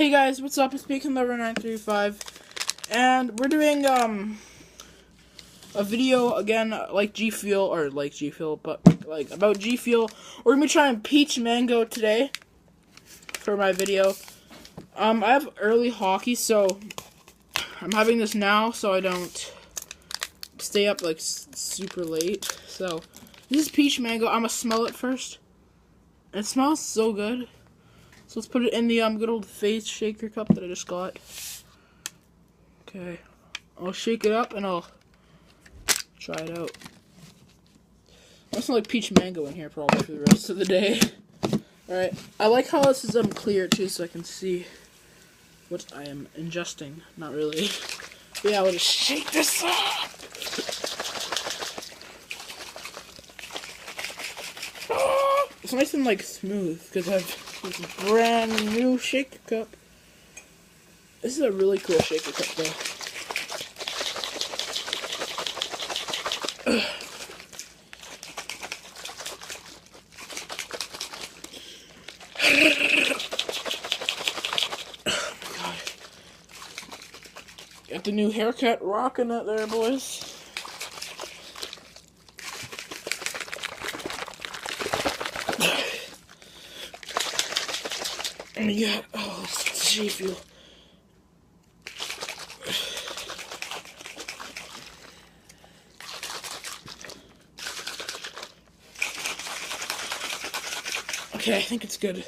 Hey guys, what's up? It's Beacon935, and we're doing a video again, like Gfuel, but like about Gfuel. We're gonna be trying peach mango today for my video. I have early hockey, so I'm having this now so I don't stay up like super late. So this is peach mango. I'm gonna smell it first. It smells so good. So let's put it in the good old face shaker cup that I just got. Okay, I'll shake it up and I'll try it out. I smell like peach mango in here probably for the rest of the day. Alright, I like how this is clear too, so I can see what I am ingesting. Not really. But yeah, I'll just shake this up. It's nice and like smooth because I have this brand new shaker cup. This is a really cool shaker cup though. Oh my god. Got the new haircut rocking it there, boys. And you got, oh, it's Gfuel. Okay, I think it's good.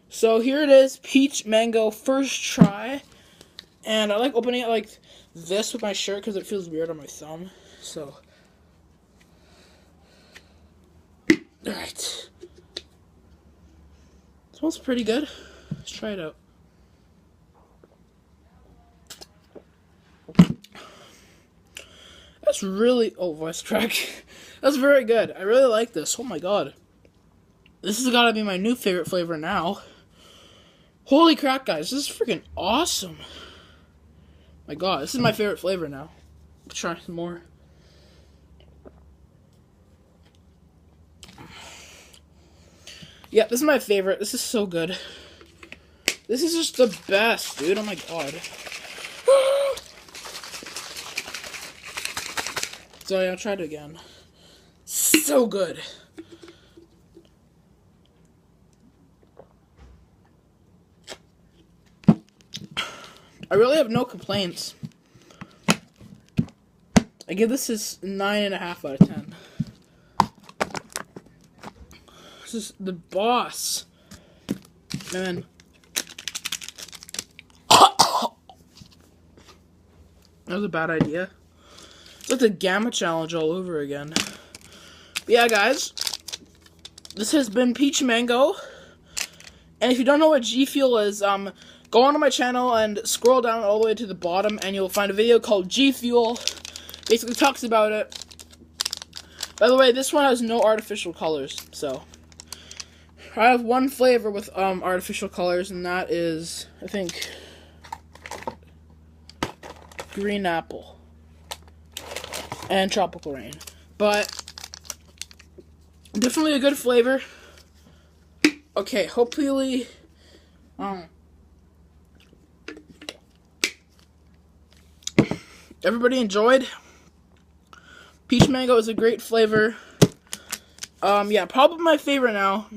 So here it is, peach mango first try. And I like opening it like this with my shirt because it feels weird on my thumb. So, alright. Smells pretty good. Let's try it out. That's really... oh, voice crack. That's very good. I really like this. Oh my god. This has got to be my new favorite flavor now. Holy crap, guys. This is freaking awesome. My god, this is my favorite flavor now. Let's try some more. Yeah, this is my favorite. This is so good. This is just the best, dude. Oh my god. So yeah, I'll try it again. So good. I really have no complaints. I give this 9.5 out of 10. This is the boss. And then that was a bad idea. It's like the Gamma Challenge all over again. But yeah, guys, this has been Peach Mango. And if you don't know what Gfuel is, go onto my channel and scroll down all the way to the bottom, and you'll find a video called Gfuel. Basically talks about it. By the way, this one has no artificial colors, so I have one flavor with artificial colors, and that is, I think, green apple and tropical rain. But definitely a good flavor. Okay, hopefully everybody enjoyed. Peach mango is a great flavor. Yeah, probably my favorite now.